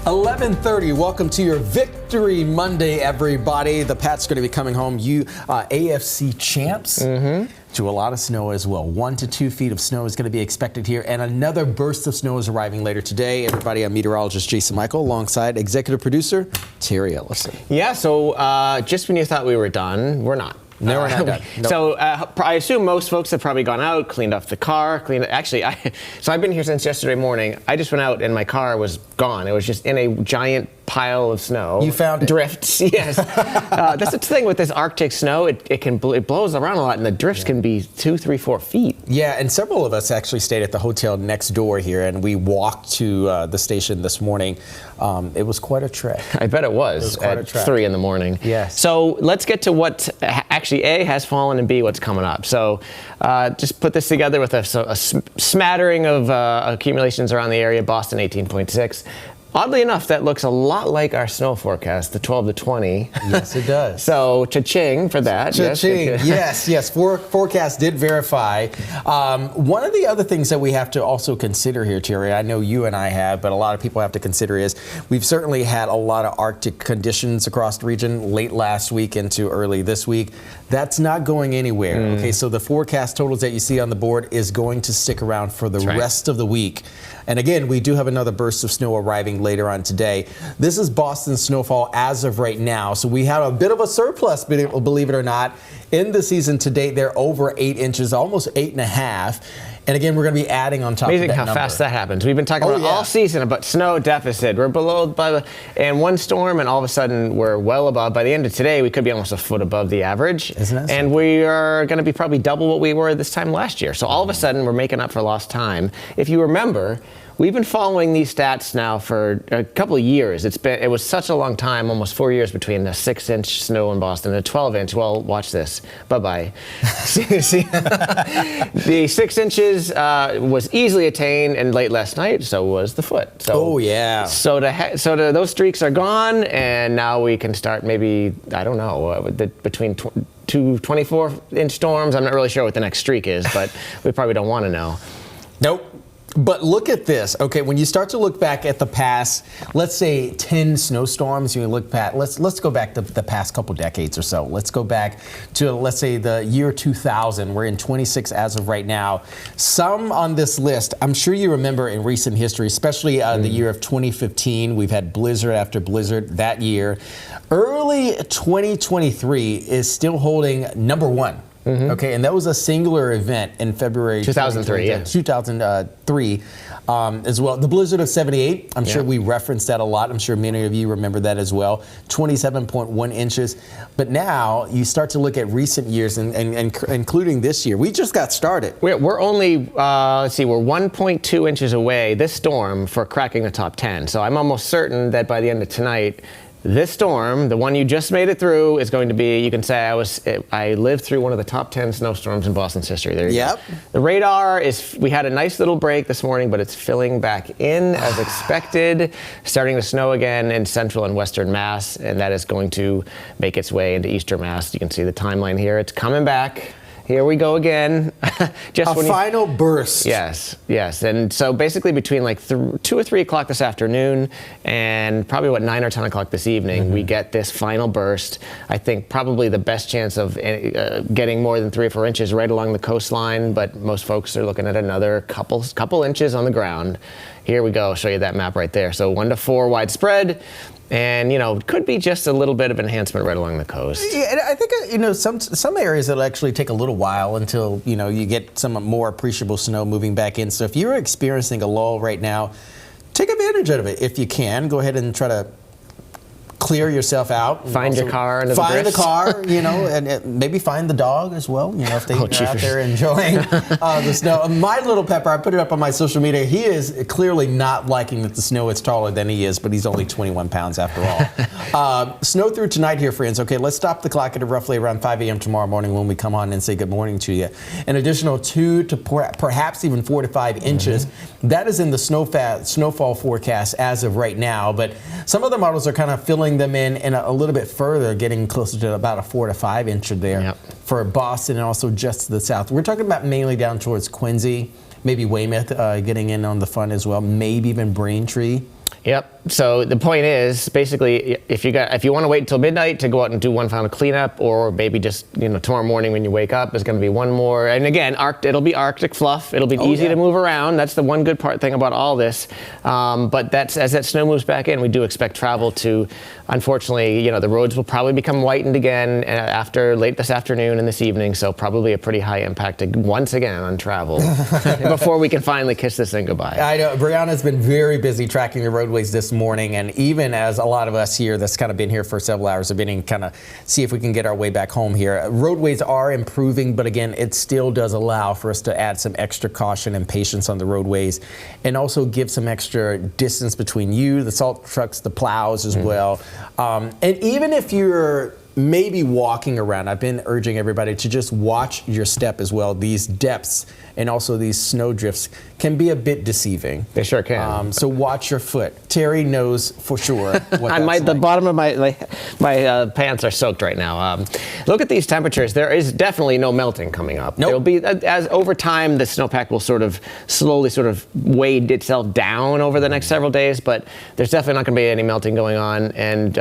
11:30. Welcome to your Victory Monday, everybody. The Pats going to be coming home. AFC champs. To a lot of snow as well. 1 to 2 feet of snow is going to be expected here, and another burst of snow is arriving later today. Everybody, I'm meteorologist Jason Mikell, alongside executive producer Terry Eliasen. Yeah. So just when you thought we were done, we're not. No, we're not done. Nope. So I assume most folks have probably gone out, cleaned off the car, so I've been here since yesterday morning. I just went out and my car was gone. It was just in a giant pile of snow. You found it. Drifts, yes. That's the thing with this Arctic snow. It blows around a lot, and the drifts can be 2, 3, 4 feet. Yeah, and several of us actually stayed at the hotel next door here, and we walked to the station this morning. It was quite a trek. I bet it was at 3 in the morning. Yes. So let's get to what actually A, has fallen, and B, what's coming up. So just put this together with a smattering of accumulations around the area. Boston 18.6. Oddly enough, that looks a lot like our snow forecast, the 12 to 20. Yes, it does. So, cha-ching for that. Cha-ching, yes. Forecast did verify. One of the other things that we have to also consider here, Terry, I know you and I have, but a lot of people have to consider is we've certainly had a lot of Arctic conditions across the region late last week into early this week. That's not going anywhere. Okay, so the forecast totals that you see on the board is going to stick around for the rest of the week. And again, we do have another burst of snow arriving later on today. This is Boston's snowfall as of right now. So we have a bit of a surplus, believe it or not. In the season to date, they're over 8 inches, almost 8.5. And again, we're going to be adding on top of that number. Amazing how fast that happens. We've been talking about all season about snow deficit. We're below and one storm, and all of a sudden we're well above. By the end of today, we could be almost a foot above the average. Isn't that and we are going to be probably double what we were this time last year. So all of a sudden, we're making up for lost time. If you remember, we've been following these stats now for a couple of years. It was such a long time, almost 4 years between a 6-inch snow in Boston and a 12-inch. Well, watch this. Bye-bye. See, the 6 inches was easily attained, and late last night, so was the foot. So, So those streaks are gone, and now we can start maybe, I don't know, between two 24-inch storms. I'm not really sure what the next streak is, but we probably don't want to know. Nope. But look at this. Okay, when you start to look back at the past, let's say 10 snowstorms, you look back, let's go back to the past couple decades or so. Let's go back to, let's say, the year 2000. We're in 26 as of right now. Some on this list, I'm sure you remember in recent history, especially the year of 2015, we've had blizzard after blizzard that year. Early 2023 is still holding number one. Okay, and that was a singular event in February 2003. 2003 as well. The blizzard of 78, I'm sure we referenced that a lot. I'm sure many of you remember that as well. 27.1 inches. But now you start to look at recent years, and including this year. We just got started. We're only, let's see, we're 1.2 inches away, this storm, for cracking the top 10. So I'm almost certain that by the end of tonight, this storm, the one you just made it through, is going to be, you can say I lived through one of the top 10 snowstorms in Boston's history. There you go. The radar we had a nice little break this morning, but it's filling back in as expected, starting to snow again in central and western Mass, and that is going to make its way into eastern Mass. You can see the timeline here. It's coming back. Here we go again. Final burst. Yes. And so basically between like 2 or 3 o'clock this afternoon and probably 9 or 10 o'clock this evening, we get this final burst. I think probably the best chance of getting more than 3 or 4 inches right along the coastline, but most folks are looking at another couple inches on the ground. Here we go. I'll show you that map right there. So 1 to 4 widespread. And, could be just a little bit of enhancement right along the coast. Yeah, and I think, some areas it'll actually take a little while until, you get some more appreciable snow moving back in. So if you're experiencing a lull right now, take advantage of it. If you can, go ahead and try to clear yourself out. Find your car under the Find drifts. the car, and maybe find the dog as well, if they're out there enjoying the snow. My little pepper, I put it up on my social media. He is clearly not liking that the snow is taller than he is, but he's only 21 pounds after all. Snow through tonight here, friends. Okay, let's stop the clock at roughly around 5 a.m. tomorrow morning when we come on and say good morning to you. An additional 2 to perhaps even 4 to 5 inches. That is in the snowfall forecast as of right now, but some of the models are kind of filling them in a little bit further, getting closer to about a 4 to 5 incher there for Boston and also just to the south. We're talking about mainly down towards Quincy, maybe Weymouth getting in on the fun as well, maybe even Braintree. Yep, So the point is, basically, if you want to wait until midnight to go out and do one final cleanup, or maybe just tomorrow morning when you wake up, there's going to be one more. And again, it'll be Arctic fluff. It'll be easy to move around. That's the one good thing about all this. But as that snow moves back in, we do expect travel to, unfortunately, the roads will probably become whitened again after late this afternoon and this evening. So probably a pretty high impact once again on travel before we can finally kiss this thing goodbye. I know Brianna's been very busy tracking the roadways this morning, and even as a lot of us here that's kind of been here for several hours have been in kind of see if we can get our way back home here. Roadways are improving, but again, it still does allow for us to add some extra caution and patience on the roadways, and also give some extra distance between you, the salt trucks, the plows as well. And even if you're maybe walking around, I've been urging everybody to just watch your step as well. These depths and also these snow drifts can be a bit deceiving. They sure can. So watch your foot. Terry knows for sure what that's the bottom of my pants are soaked right now. Look at these temperatures. There is definitely no melting coming up. Nope. There'll be, as over time, the snowpack will slowly wade itself down over the next several days, but there's definitely not going to be any melting going on. And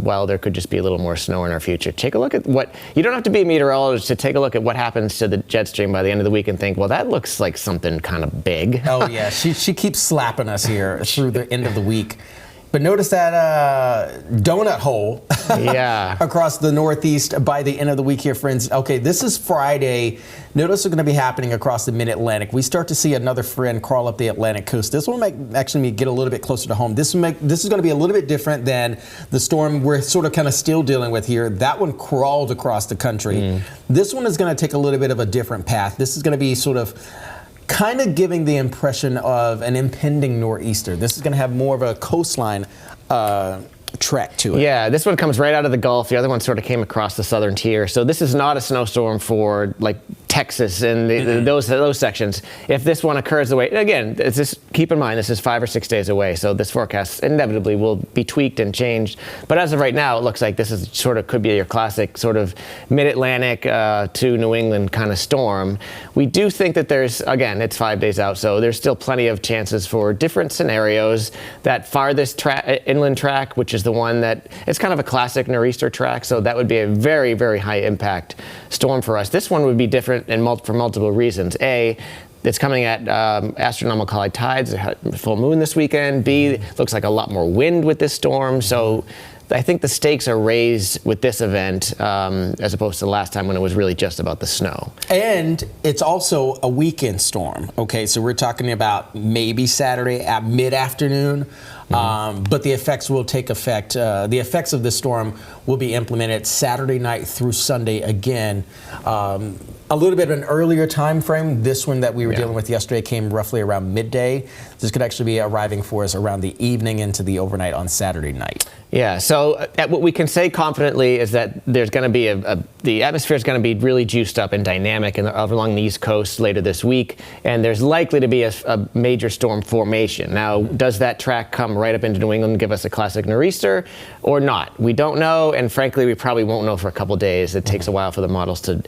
while there could just be a little more snow in our future, take a look at you don't have to be a meteorologist to take a look at what happens to the jet stream by the end of the week and think, well, that looks like something kind of big. Oh yeah, she keeps slapping us here through the end of the week. But notice that donut hole across the Northeast by the end of the week here, friends. Okay, this is Friday. Notice what's going to be happening across the mid-Atlantic. We start to see another friend crawl up the Atlantic coast. This one might actually get a little bit closer to home. This is going to be a little bit different than the storm we're sort of kind of still dealing with here. That one crawled across the country. This one is going to take a little bit of a different path. This is going to be sort of kind of giving the impression of an impending nor'easter. This is going to have more of a coastline trek to it. Yeah, this one comes right out of the Gulf. The other one sort of came across the southern tier. So this is not a snowstorm for like Texas and those sections. If this one occurs the way, again, keep in mind this is 5 or 6 days away. So this forecast inevitably will be tweaked and changed. But as of right now, it looks like this is could be your classic sort of mid-Atlantic to New England kind of storm. We do think that again, it's 5 days out, so there's still plenty of chances for different scenarios. That farthest inland track, which is the one that it's kind of a classic nor'easter track, so that would be a very, very high impact storm for us. This one would be different for multiple reasons. A, it's coming at astronomical high tides, full moon this weekend. B, looks like a lot more wind with this storm. So I think the stakes are raised with this event as opposed to the last time when it was really just about the snow. And it's also a weekend storm. Okay, so we're talking about maybe Saturday at mid-afternoon. But the effects will take effect. The effects of this storm will be implemented Saturday night through Sunday again. A little bit of an earlier time frame. This one that we were dealing with yesterday came roughly around midday. This could actually be arriving for us around the evening into the overnight on Saturday night. Yeah, so what we can say confidently is that there's going to be the atmosphere is going to be really juiced up and dynamic along the East Coast later this week, and there's likely to be a major storm formation. Now, does that track come right up into New England and give us a classic nor'easter or not? We don't know, and frankly, we probably won't know for a couple days. It takes a while for the models to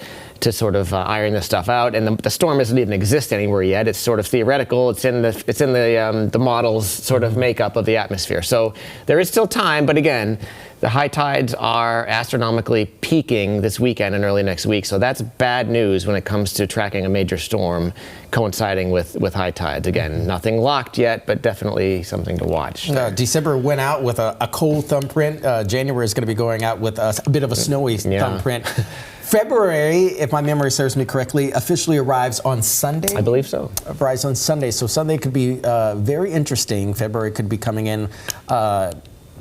sort of iron this stuff out, and the storm doesn't even exist anywhere yet. It's sort of theoretical. It's in the model's sort of makeup of the atmosphere. So there is still time, but again, the high tides are astronomically peaking this weekend and early next week. So that's bad news when it comes to tracking a major storm coinciding with high tides. Again, nothing locked yet, but definitely something to watch. December went out with a cold thumbprint. January is going to be going out with a bit of a snowy thumbprint. February, if my memory serves me correctly, officially arrives on Sunday. I believe so. Arrives on Sunday. So Sunday could be very interesting. February could be coming in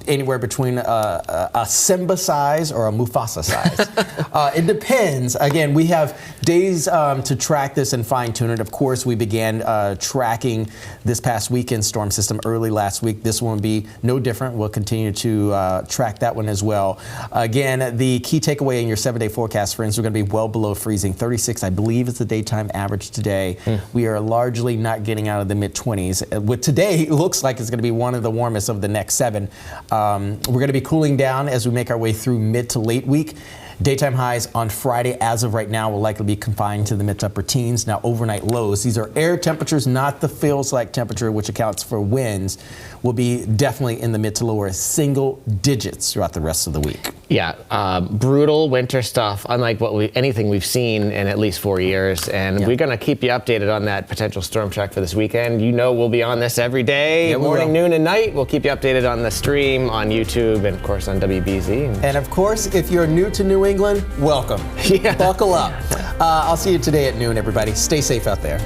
anywhere between a Simba size or a Mufasa size. It depends. Again, we have days to track this and fine tune it. Of course, we began tracking this past weekend storm system early last week. This one will be no different. We'll continue to track that one as well. Again, the key takeaway in your 7-day forecast, friends, we're going to be well below freezing. 36, I believe, is the daytime average today. We are largely not getting out of the mid-20s. With today, it looks like it's going to be one of the warmest of the next 7. We're going to be cooling down as we make our way through mid to late week. Daytime highs on Friday, as of right now, will likely be confined to the mid to upper teens. Now, overnight lows, these are air temperatures, not the feels-like temperature, which accounts for winds, will be definitely in the mid to lower single digits throughout the rest of the week. Yeah, brutal winter stuff, unlike anything we've seen in at least 4 years. And we're going to keep you updated on that potential storm track for this weekend. You know we'll be on this every day, morning, noon, and night. We'll keep you updated on the stream, on YouTube, and of course on WBZ. And of course, if you're new to New England, welcome. Yeah. Buckle up. I'll see you today at noon, everybody. Stay safe out there.